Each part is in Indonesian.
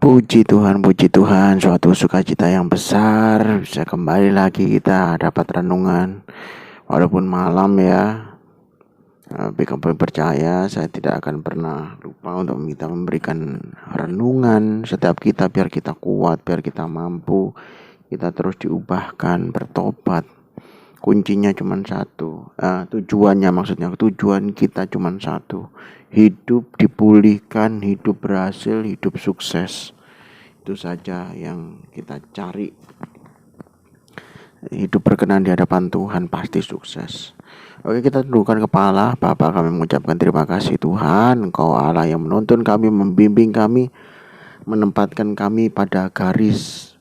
Puji Tuhan, suatu sukacita yang besar bisa kembali lagi kita dapat renungan. Walaupun malam ya, tapi kami percaya saya tidak akan pernah lupa untuk kita memberikan renungan setiap kita biar kita kuat, biar kita mampu, kita terus diubahkan, bertobat. Kuncinya cuma satu, tujuan kita cuma satu, hidup dipulihkan, hidup berhasil, hidup sukses. Itu saja yang kita cari. Hidup berkenan di hadapan Tuhan pasti sukses. Oke, kita tundukkan kepala. Bapa, kami mengucapkan terima kasih Tuhan, Engkau Allah yang menuntun kami, membimbing kami, menempatkan kami pada garis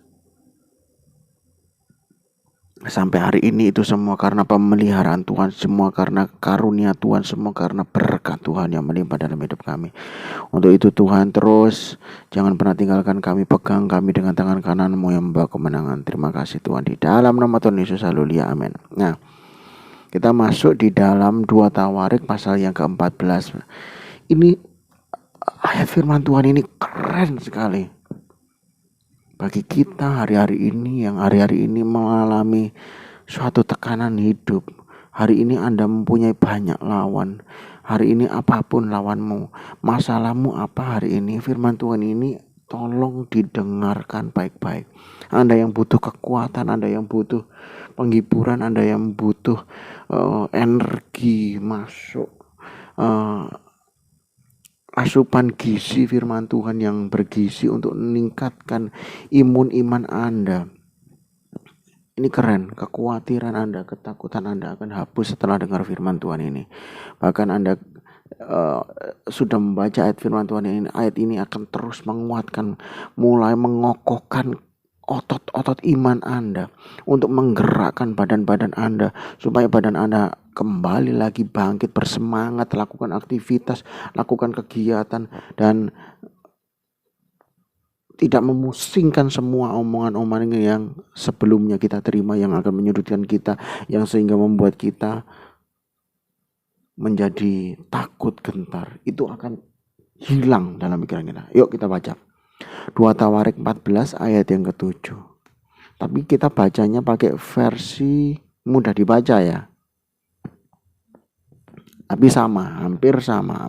sampai hari ini. Itu semua karena pemeliharaan Tuhan, semua karena karunia Tuhan, semua karena berkat Tuhan yang melimpah dalam hidup kami. Untuk itu Tuhan, terus jangan pernah tinggalkan kami, pegang kami dengan tangan kanan-Mu yang membawa kemenangan. Terima kasih Tuhan, di dalam nama Tuhan Yesus, haleluya, amin. Nah, kita masuk di dalam 2 Tawarik pasal yang ke-14. Ini ayat firman Tuhan ini keren sekali bagi kita hari-hari ini yang hari-hari ini mengalami suatu tekanan hidup. Hari ini Anda mempunyai banyak lawan. Hari ini apapun lawanmu, masalahmu apa hari ini, firman Tuhan ini tolong didengarkan baik-baik. Anda yang butuh kekuatan, Anda yang butuh penghiburan, Anda yang butuh energi masuk, asupan gizi firman Tuhan yang bergizi untuk meningkatkan iman Anda. Ini keren, kekhawatiran Anda, ketakutan Anda akan hapus setelah dengar firman Tuhan ini. Bahkan Anda sudah membaca ayat firman Tuhan ini, ayat ini akan terus menguatkan, mulai mengokohkan otot-otot iman Anda, untuk menggerakkan badan-badan Anda, supaya badan Anda kembali lagi bangkit, bersemangat, lakukan aktivitas, lakukan kegiatan, dan tidak memusingkan semua omongan-omongan yang sebelumnya kita terima, yang akan menyudutkan kita, yang sehingga membuat kita menjadi takut, gentar. Itu akan hilang dalam pikiran kita. Yuk kita baca 2 Tawarik 14 ayat yang ke-7. Tapi kita bacanya pakai versi mudah dibaca ya. Tapi hampir sama.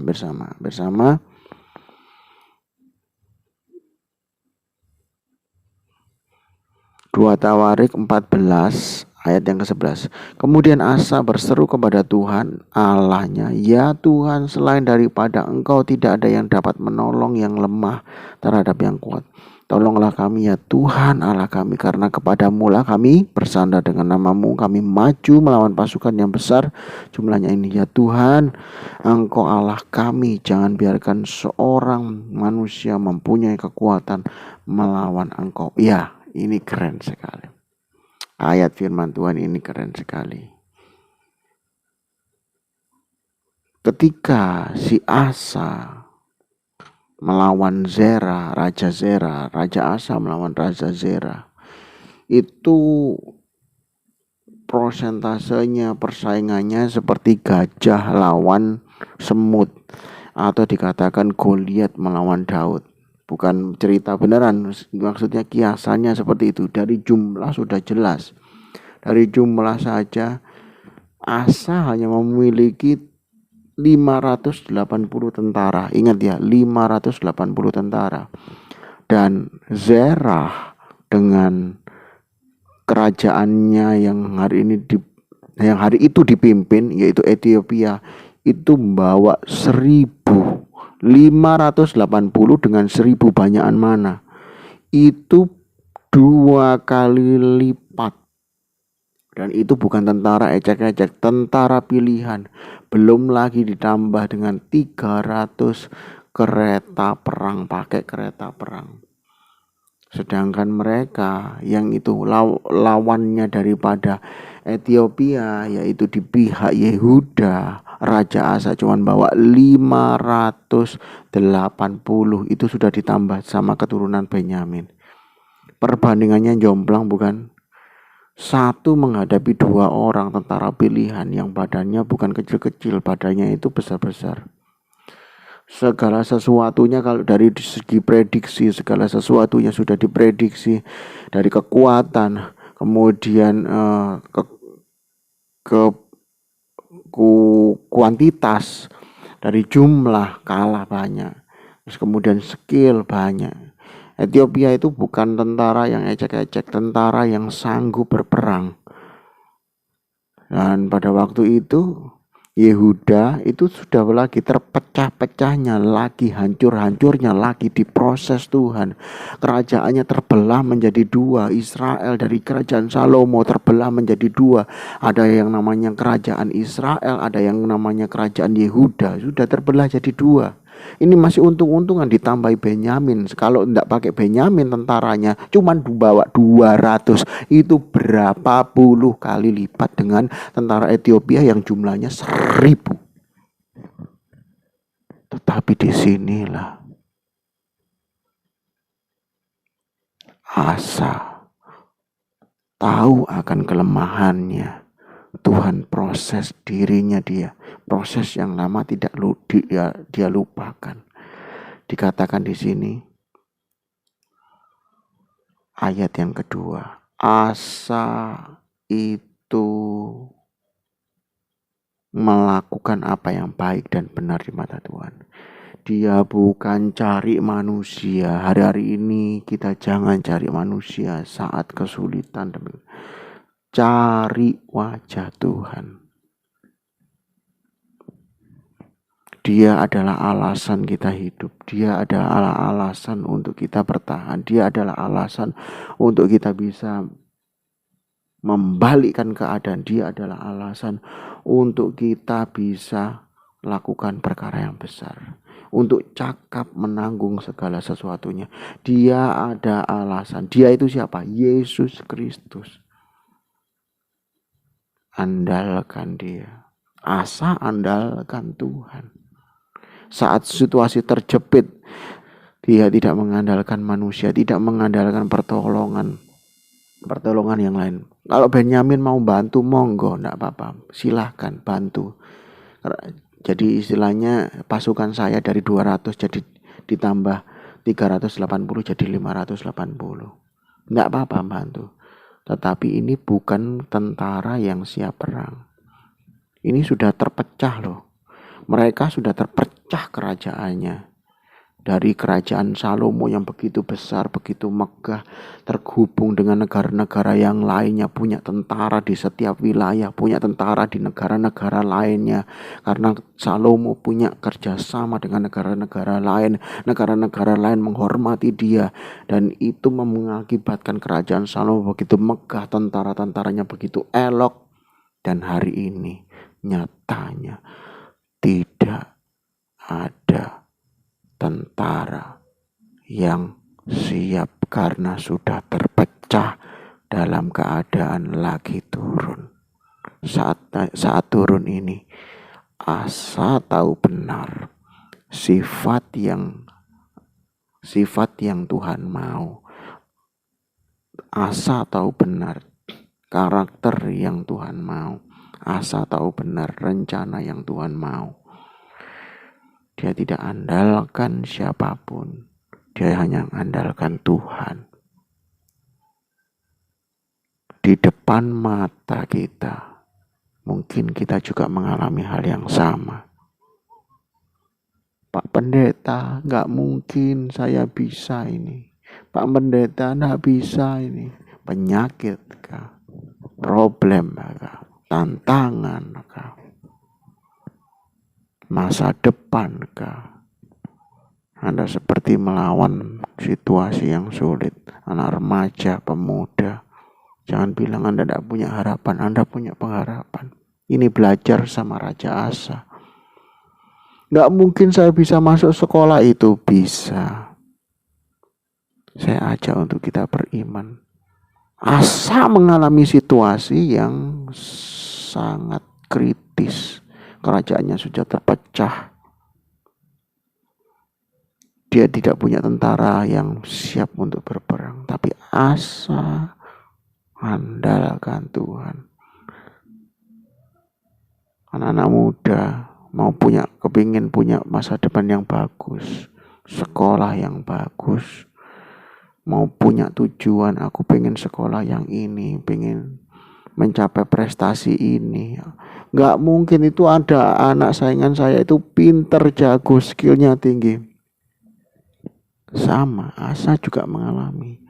2 Tawarik 14 ayat yang ke-11. Kemudian Asa berseru kepada Tuhan Allahnya, "Ya Tuhan, selain daripada Engkau tidak ada yang dapat menolong yang lemah terhadap yang kuat. Tolonglah kami ya Tuhan Allah kami, karena kepadamu lah kami bersandar, dengan nama-Mu kami maju melawan pasukan yang besar jumlahnya ini. Ya Tuhan, Engkau Allah kami, jangan biarkan seorang manusia mempunyai kekuatan melawan Engkau." Ya, ini keren sekali. Ayat firman Tuhan ini keren sekali. Ketika si Asa melawan Raja Asa melawan Raja Zera, itu prosentasenya, persaingannya seperti gajah lawan semut, atau dikatakan Goliat melawan Daud. Bukan cerita beneran, maksudnya kiasannya seperti itu. Dari jumlah sudah jelas. Dari jumlah saja Asa hanya memiliki 580 tentara. Ingat ya, 580 tentara. Dan Zerah dengan kerajaannya yang hari itu dipimpin, yaitu Ethiopia, itu membawa 1.580 dengan 1.000 banyakan mana. Itu 2 kali lipat. Dan itu bukan tentara ecek-ecek, tentara pilihan. Belum lagi ditambah dengan 300 kereta perang, pakai kereta perang. Sedangkan mereka yang itu lawannya daripada Ethiopia, yaitu di pihak Yehuda, Raja Asa cuma bawa 580. Itu sudah ditambah sama keturunan Benyamin. Perbandingannya jomplang bukan? Satu menghadapi 2 orang tentara pilihan yang badannya bukan kecil-kecil, badannya itu besar-besar. Segala sesuatunya kalau dari segi prediksi, segala sesuatunya sudah diprediksi, dari kekuatan, kemudian ke kuantitas, dari jumlah kalah banyak, terus kemudian skill banyak. Ethiopia itu bukan tentara yang ecek-ecek, tentara yang sanggup berperang. Dan pada waktu itu Yehuda itu sudah lagi terpecah-pecahnya, lagi hancur-hancurnya, lagi diproses Tuhan. Kerajaannya terbelah menjadi dua. Israel dari kerajaan Salomo terbelah menjadi dua. Ada yang namanya kerajaan Israel, ada yang namanya kerajaan Yehuda. Sudah terbelah jadi dua. Ini masih untung-untungan ditambahi Benyamin. Kalau tidak pakai Benyamin tentaranya cuman bawa 200. Itu berapa puluh kali lipat dengan tentara Ethiopia yang jumlahnya 1000. Tetapi disinilah Asa tahu akan kelemahannya. Tuhan proses dirinya dia. Proses yang lama tidak dia lupakan. Dikatakan di sini ayat yang kedua, Asa itu melakukan apa yang baik dan benar di mata Tuhan. Dia bukan cari manusia. Hari-hari ini kita jangan cari manusia saat kesulitan. Cari wajah Tuhan. Dia adalah alasan kita hidup. Dia adalah alasan untuk kita bertahan. Dia adalah alasan untuk kita bisa membalikkan keadaan. Dia adalah alasan untuk kita bisa lakukan perkara yang besar. Untuk cakap menanggung segala sesuatunya. Dia ada alasan. Dia itu siapa? Yesus Kristus. Andalkan dia. Asa andalkan Tuhan. Saat situasi terjepit, dia tidak mengandalkan manusia, tidak mengandalkan pertolongan yang lain. Kalau Benyamin mau bantu, monggo, enggak apa-apa, silahkan bantu. Jadi istilahnya pasukan saya dari 200 jadi ditambah 380 jadi 580. Enggak apa-apa bantu. Tetapi ini bukan tentara yang siap perang. Ini sudah terpecah loh. Mereka sudah terpecah kerajaannya. Dari kerajaan Salomo yang begitu besar, begitu megah, terhubung dengan negara-negara yang lainnya, punya tentara di setiap wilayah, punya tentara di negara-negara lainnya. Karena Salomo punya kerjasama dengan negara-negara lain menghormati dia. Dan itu mengakibatkan kerajaan Salomo begitu megah, tentara-tentaranya begitu elok. Dan hari ini nyatanya tidak ada tentara yang siap karena sudah terpecah dalam keadaan lagi turun. Saat turun ini, Asa tahu benar sifat yang Tuhan mau. Asa tahu benar karakter yang Tuhan mau. Asa tahu benar rencana yang Tuhan mau. Dia tidak andalkan siapapun. Dia hanya andalkan Tuhan. Di depan mata kita, mungkin kita juga mengalami hal yang sama. Pak Pendeta, gak mungkin saya bisa ini. Pak Pendeta, gak bisa ini. Penyakit kah? Problem kah? Tantangan kah? Masa depan kah? Anda seperti melawan situasi yang sulit. Anak remaja, pemuda. Jangan bilang Anda tidak punya harapan. Anda punya pengharapan. Ini belajar sama Raja Asa. Gak mungkin saya bisa masuk sekolah itu. Bisa. Saya ajak untuk kita beriman. Asa mengalami situasi yang sangat kritis. Kerajaannya sudah terpecah. Dia tidak punya tentara yang siap untuk berperang. Tapi Asa andalkan Tuhan. Anak-anak muda, kepingin punya masa depan yang bagus, sekolah yang bagus, mau punya tujuan, aku pengen sekolah yang ini, pengen mencapai prestasi ini. Nggak mungkin itu ada anak saingan saya itu pinter, jago, skillnya tinggi. Sama, Asa juga mengalami.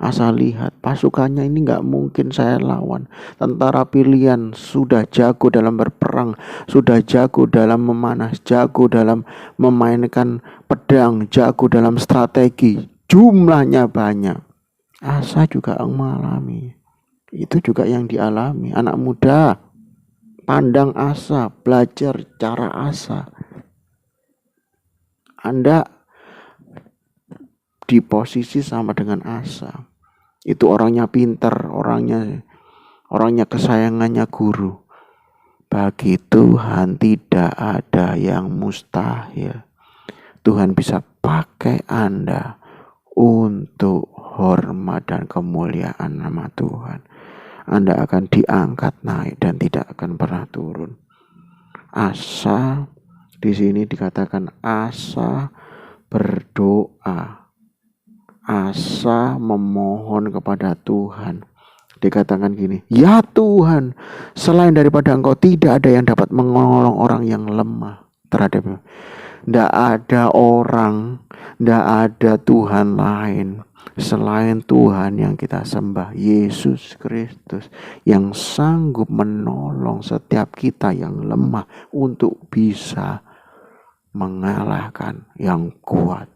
Asa lihat pasukannya ini nggak mungkin saya lawan. Tentara pilihan sudah jago dalam berperang, sudah jago dalam memanah, jago dalam memainkan pedang, jago dalam strategi. Jumlahnya banyak. Asa juga mengalami. Itu juga yang dialami anak muda. Pandang Asa, belajar cara Asa. Anda di posisi sama dengan Asa. Itu orangnya pintar, orangnya kesayangannya guru. Bagi Tuhan tidak ada yang mustahil. Tuhan bisa pakai Anda untuk hormat dan kemuliaan nama Tuhan. Anda akan diangkat naik dan tidak akan pernah turun. Asa, di sini dikatakan Asa berdoa. Asa memohon kepada Tuhan. Dikatakan gini, ya Tuhan, selain daripada Engkau tidak ada yang dapat menolong orang yang lemah terhadapnya. Tidak ada orang, tidak ada Tuhan lain selain Tuhan yang kita sembah, Yesus Kristus, yang sanggup menolong setiap kita yang lemah untuk bisa mengalahkan yang kuat.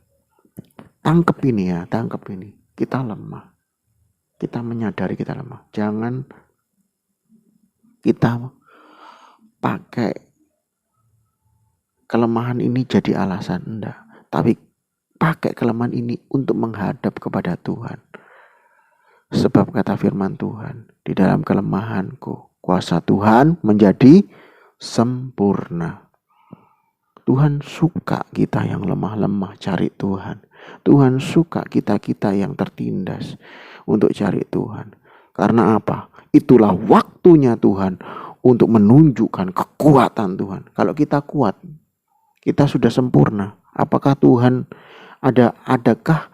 Tangkep ini ya, tangkep ini. Kita lemah. Kita menyadari kita lemah. Jangan kita pakai kelemahan ini jadi alasan, enggak. Tapi pakai kelemahan ini untuk menghadap kepada Tuhan. Sebab kata firman Tuhan, di dalam kelemahanku, kuasa Tuhan menjadi sempurna. Tuhan suka kita yang lemah-lemah cari Tuhan. Tuhan suka kita-kita yang tertindas untuk cari Tuhan. Karena apa? Itulah waktunya Tuhan untuk menunjukkan kekuatan Tuhan. Kalau kita kuat, kita sudah sempurna. Apakah Tuhan adakah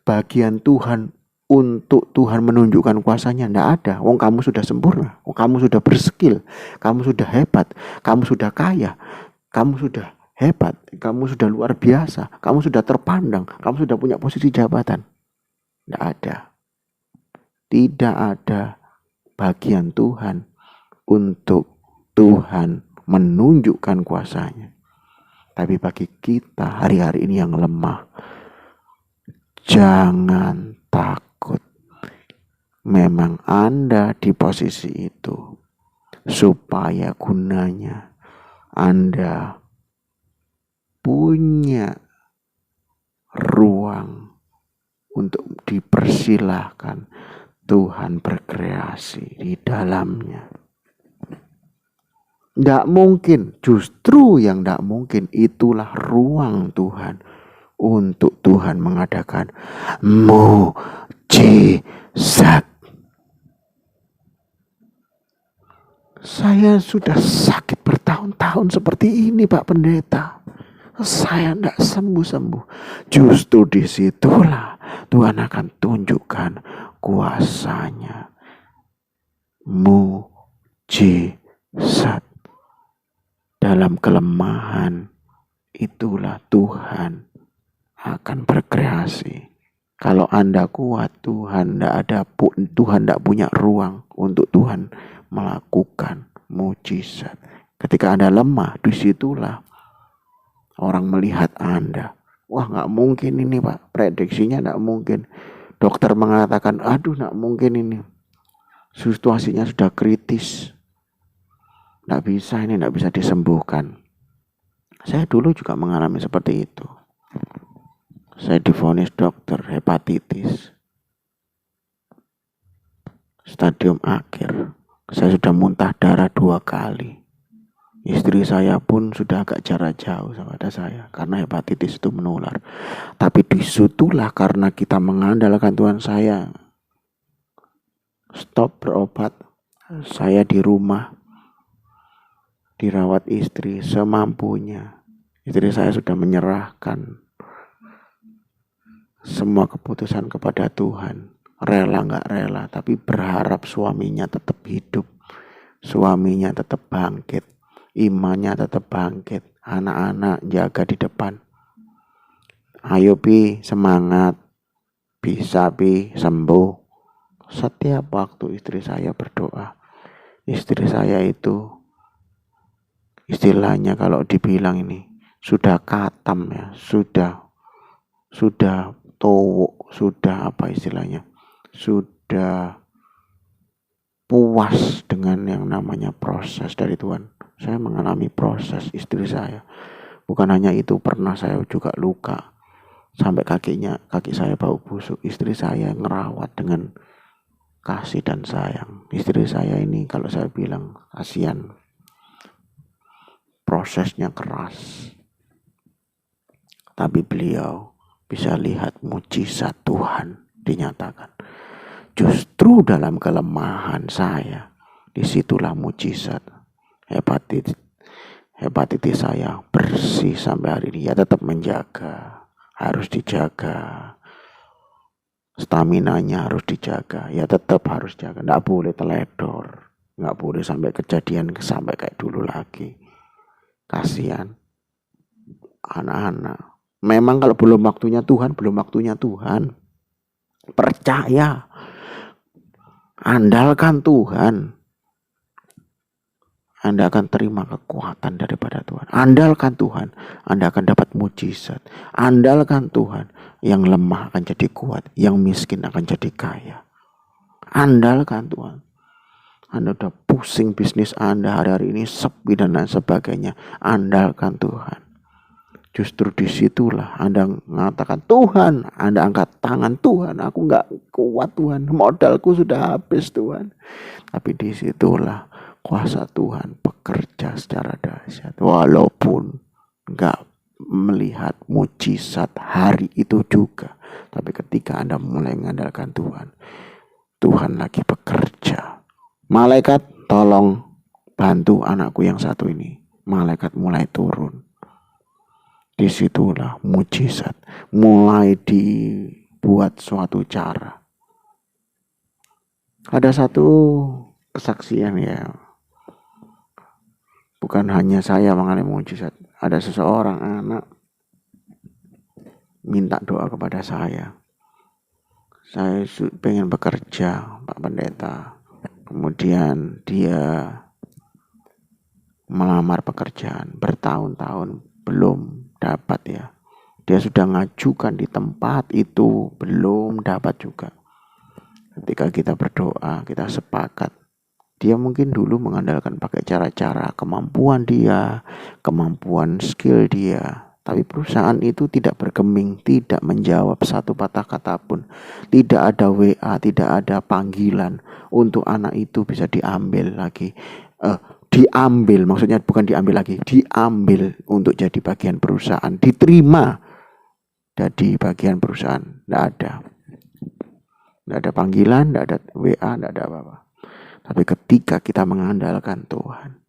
bagian Tuhan untuk Tuhan menunjukkan kuasanya? Tidak ada. Wong kamu sudah sempurna. Wong kamu sudah berskill. Kamu sudah hebat. Kamu sudah kaya. Kamu sudah hebat, kamu sudah luar biasa, kamu sudah terpandang, kamu sudah punya posisi jabatan. Tidak ada. Tidak ada bagian Tuhan untuk Tuhan menunjukkan kuasanya. Tapi bagi kita hari-hari ini yang lemah, jangan takut. Memang Anda di posisi itu supaya gunanya Anda punya ruang untuk dipersilahkan Tuhan berkreasi di dalamnya. Tidak mungkin, justru yang tidak mungkin itulah ruang Tuhan untuk Tuhan mengadakan mujizat. Saya sudah sakit bertahun-tahun seperti ini, Pak Pendeta. Saya tidak sembuh-sembuh. Justru disitulah Tuhan akan tunjukkan kuasanya. Mujizat. Dalam kelemahan itulah Tuhan akan berkreasi. Kalau Anda kuat, Tuhan tidak punya ruang untuk Tuhan melakukan mujizat. Ketika Anda lemah, disitulah orang melihat Anda. Wah, nggak mungkin ini, Pak. Prediksinya nggak mungkin. Dokter mengatakan, aduh, nggak mungkin ini. Situasinya sudah kritis. Nggak bisa, ini nggak bisa disembuhkan. Saya dulu juga mengalami seperti itu. Saya divonis dokter hepatitis. Stadium akhir. Saya sudah muntah darah 2 kali. Istri saya pun sudah agak jarak jauh sama saya karena hepatitis itu menular. Tapi disitulah karena kita mengandalkan Tuhan, saya stop berobat. Saya di rumah. dirawat istri semampunya. Istri saya sudah menyerahkan semua keputusan kepada Tuhan. Rela nggak rela, tapi berharap suaminya tetap hidup. Suaminya tetap bangkit. Imannya tetap bangkit. Anak-anak jaga di depan. Ayo Pi, semangat. Bisa Pi, sembuh. Setiap waktu istri saya berdoa. Istri saya itu istilahnya kalau dibilang ini sudah katam ya, sudah towok, sudah apa istilahnya, sudah puas dengan yang namanya proses dari Tuhan. Saya mengalami proses istri saya. Bukan hanya itu, pernah saya juga luka sampai kaki saya bau busuk. Istri saya ngerawat dengan kasih dan sayang. Istri saya ini kalau saya bilang kasihan, prosesnya keras, tapi beliau bisa lihat mujizat Tuhan dinyatakan. Justru dalam kelemahan saya, disitulah mujizat. Hepatitis saya bersih sampai hari ini. Ya tetap menjaga, harus dijaga. Staminanya harus dijaga, ya tetap harus jaga. Nggak boleh teledor, nggak boleh sampai kejadian sampai kayak dulu lagi. Kasihan anak-anak. Memang kalau belum waktunya Tuhan, belum waktunya Tuhan. Percaya, andalkan Tuhan. Anda akan terima kekuatan daripada Tuhan. Andalkan Tuhan, Anda akan dapat mujizat. Andalkan Tuhan, yang lemah akan jadi kuat, yang miskin akan jadi kaya. Andalkan Tuhan. Anda udah pusing bisnis Anda hari-hari ini sepi dan lain sebagainya. Andalkan Tuhan. Justru disitulah Anda mengatakan, Tuhan, Anda angkat tangan, Tuhan, aku gak kuat Tuhan, modalku sudah habis Tuhan. Tapi disitulah kuasa Tuhan bekerja secara dahsyat. Walaupun gak melihat mujizat hari itu juga. Tapi ketika Anda mulai mengandalkan Tuhan, Tuhan lagi bekerja. Malaikat, tolong bantu anakku yang satu ini. Malaikat mulai turun. Disitulah mujizat mulai dibuat suatu cara. Ada satu kesaksian ya, bukan hanya saya mengalami mujizat. Ada seseorang anak minta doa kepada saya. Saya pengen bekerja, Pak Pendeta. Kemudian dia melamar pekerjaan bertahun-tahun belum dapat ya. Dia sudah ngajukan di tempat itu, belum dapat juga. Ketika kita berdoa, kita sepakat. Dia mungkin dulu mengandalkan pakai cara-cara kemampuan dia, kemampuan skill dia. Tapi perusahaan itu tidak bergeming, tidak menjawab satu patah kata pun. Tidak ada WA, tidak ada panggilan untuk anak itu bisa diambil lagi. Diambil, maksudnya bukan diambil lagi, diambil untuk jadi bagian perusahaan, diterima jadi bagian perusahaan. Nggak ada panggilan, nggak ada WA, nggak ada apa-apa. Tapi ketika kita mengandalkan Tuhan,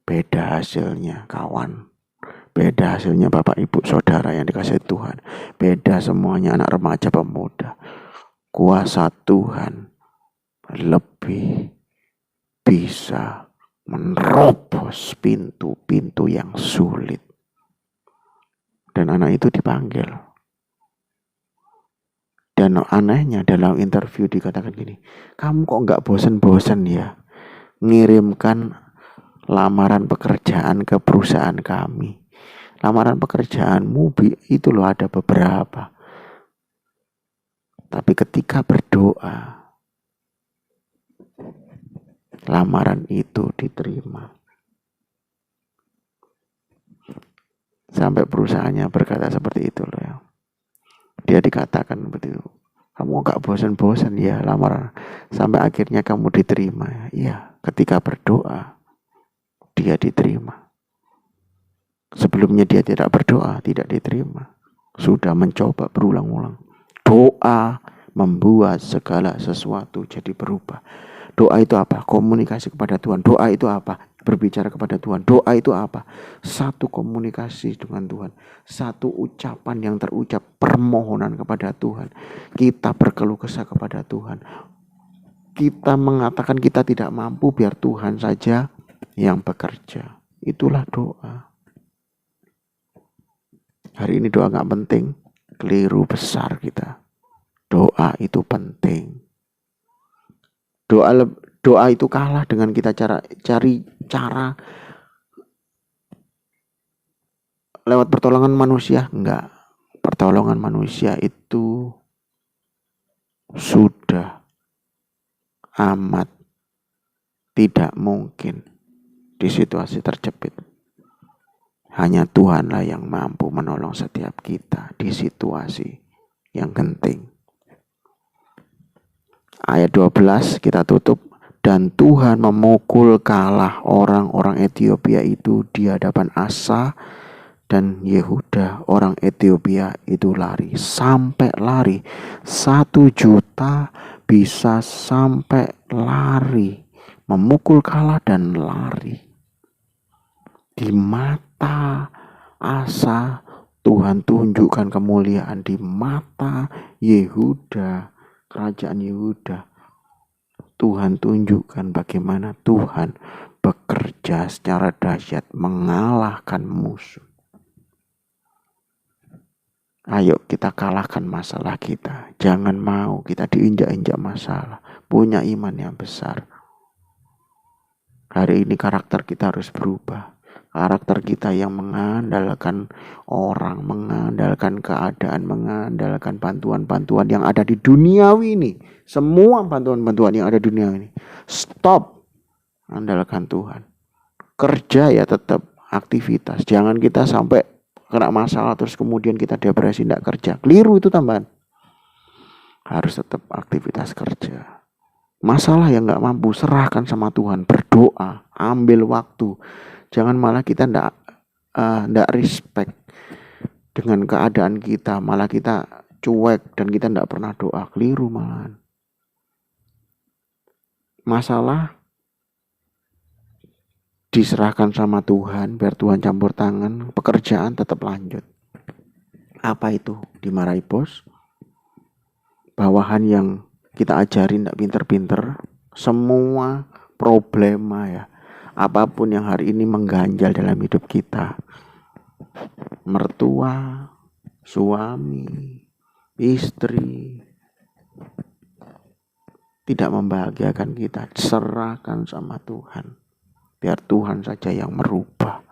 beda hasilnya kawan, beda hasilnya Bapak Ibu Saudara yang dikasihi Tuhan, beda semuanya anak remaja pemuda. Kuasa Tuhan lebih bisa menerobos pintu-pintu yang sulit. Dan anak itu dipanggil. Dan anehnya dalam interview dikatakan gini, kamu kok gak bosan-bosan ya ngirimkan lamaran pekerjaan ke perusahaan kami. Lamaran pekerjaanmu itu loh ada beberapa. Tapi ketika berdoa, lamaran itu diterima. Sampai perusahaannya berkata seperti itu loh ya. Dia dikatakan seperti itu. Kamu gak bosan-bosan ya lamaran. Sampai akhirnya kamu diterima. Iya, ketika berdoa, dia diterima. Sebelumnya dia tidak berdoa, tidak diterima. Sudah mencoba berulang-ulang. Doa membuat segala sesuatu jadi berubah. Doa itu apa? Komunikasi kepada Tuhan. Doa itu apa? berbicara kepada Tuhan. Doa itu apa? Satu komunikasi dengan Tuhan, satu ucapan yang terucap, permohonan kepada Tuhan. Kita berkeluh kesah kepada Tuhan. Kita mengatakan kita tidak mampu, biar Tuhan saja yang bekerja. Itulah doa. Hari ini doa gak penting, keliru besar kita. Doa itu penting. Doa itu kalah dengan kita cari cara lewat pertolongan manusia. Enggak. Pertolongan manusia itu sudah amat tidak mungkin di situasi terjepit. Hanya Tuhanlah yang mampu menolong setiap kita di situasi yang genting. Ayat 12 kita tutup. Dan Tuhan memukul kalah orang-orang Ethiopia itu di hadapan Asa dan Yehuda. Orang Ethiopia itu lari. Sampai lari 1.000.000 bisa sampai lari. Memukul kalah dan lari. Di mata Asa Tuhan tunjukkan kemuliaan. Di mata Yehuda, kerajaan Yehuda, Tuhan tunjukkan bagaimana Tuhan bekerja secara dahsyat mengalahkan musuh. Ayo kita kalahkan masalah kita. Jangan mau kita diinjak-injak masalah. Punya iman yang besar. Hari ini karakter kita harus berubah. Karakter kita yang mengandalkan orang, mengandalkan keadaan, mengandalkan bantuan-bantuan yang ada di duniawi ini. Semua bantuan-bantuan yang ada di dunia ini. Stop. Andalkan Tuhan. Kerja ya tetap, aktivitas. Jangan kita sampai kena masalah terus kemudian kita depresi, tidak kerja. Keliru itu tambahan. Harus tetap aktivitas kerja. Masalah yang gak mampu, serahkan sama Tuhan. Berdoa, ambil waktu. Jangan malah kita ndak respect dengan keadaan kita, malah kita cuek dan kita ndak pernah doa. Keliru malahan. Masalah diserahkan sama Tuhan, biar Tuhan campur tangan. Pekerjaan tetap lanjut. Apa itu? Dimarahi bos? Bawahan yang kita ajarin ndak pinter-pinter. Semua problema ya. Apapun yang hari ini mengganjal dalam hidup kita, mertua, suami, istri, tidak membahagiakan kita, serahkan sama Tuhan. Biar Tuhan saja yang merubah.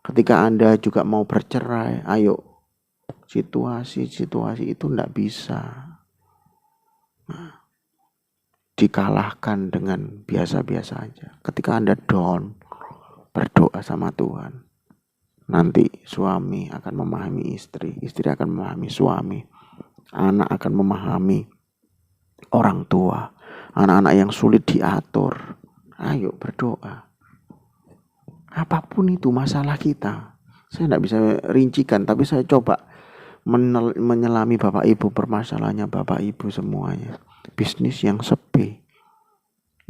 Ketika Anda juga mau bercerai, ayo, situasi itu tidak bisa dikalahkan dengan biasa-biasa aja. Ketika Anda down, berdoa sama Tuhan. Nanti suami akan memahami istri, istri akan memahami suami, anak akan memahami orang tua, anak-anak yang sulit diatur. Ayo berdoa. Apapun itu masalah kita, saya tidak bisa rincikan, tapi saya coba menyelami Bapak Ibu permasalahannya, Bapak Ibu semuanya. Bisnis yang sepi,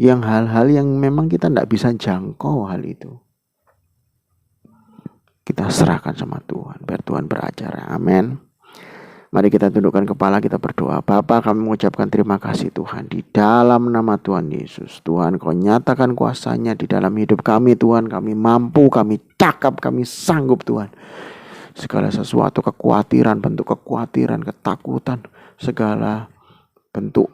yang hal-hal yang memang kita tidak bisa jangkau hal itu, kita serahkan sama Tuhan, biar Tuhan beracara. Amin. Mari kita tundukkan kepala, kita berdoa. Bapa, kami mengucapkan terima kasih Tuhan. Di dalam nama Tuhan Yesus, Tuhan Kau nyatakan kuasa-Nya di dalam hidup kami Tuhan. Kami mampu, kami cakap, kami sanggup Tuhan. Segala sesuatu kekhawatiran, bentuk kekhawatiran, ketakutan, segala bentuk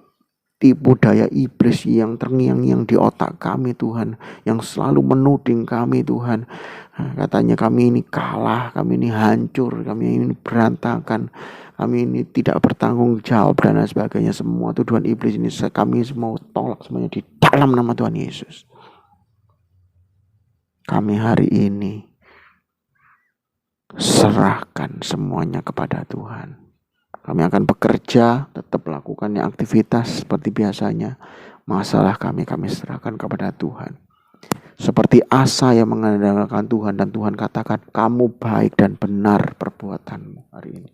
tipu daya iblis yang terngiang-ngiang di otak kami Tuhan, yang selalu menuding kami Tuhan. Katanya kami ini kalah, kami ini hancur, kami ini berantakan, kami ini tidak bertanggung jawab dan lain sebagainya. Semua tuduhan iblis ini kami semua tolak semuanya di dalam nama Tuhan Yesus. Kami hari ini serahkan semuanya kepada Tuhan. Kami akan bekerja, tetap lakukan aktivitas seperti biasanya. Masalah kami serahkan kepada Tuhan. Seperti Asa yang mengandalkan Tuhan, dan Tuhan katakan, kamu baik dan benar perbuatanmu hari ini.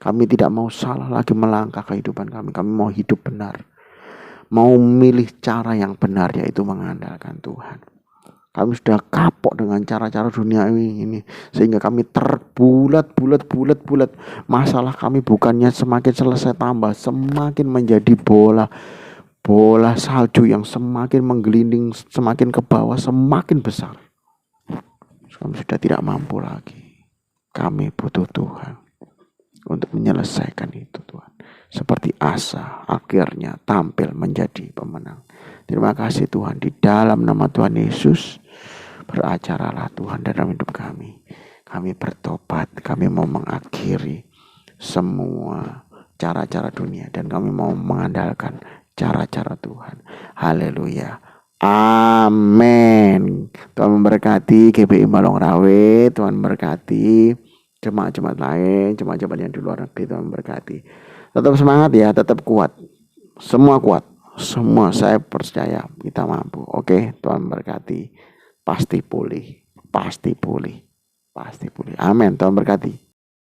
Kami tidak mau salah lagi melangkah kehidupan kami. Kami mau hidup benar. Mau memilih cara yang benar, yaitu mengandalkan Tuhan. Kami sudah kapok dengan cara-cara duniawi ini, sehingga kami terbulat. Masalah kami bukannya semakin selesai, tambah semakin menjadi bola salju yang semakin menggelinding, semakin ke bawah, semakin besar. Kami sudah tidak mampu lagi. Kami butuh Tuhan untuk menyelesaikan itu, Tuhan. Seperti Asa akhirnya tampil menjadi pemenang. Terima kasih Tuhan, di dalam nama Tuhan Yesus, beracaralah Tuhan dalam hidup kami. Kami bertobat, kami mau mengakhiri semua cara-cara dunia, dan kami mau mengandalkan cara-cara Tuhan. Haleluya. Amin. Tuhan memberkati GBI Balongrawe, Tuhan memberkati jemaat-jemaat lain, jemaat-jemaat yang di luar negeri, Tuhan memberkati. Tetap semangat ya, tetap kuat. Semua kuat. Semua, saya percaya kita mampu. Oke, Tuhan memberkati. Pasti pulih. Amin. Tuhan berkati.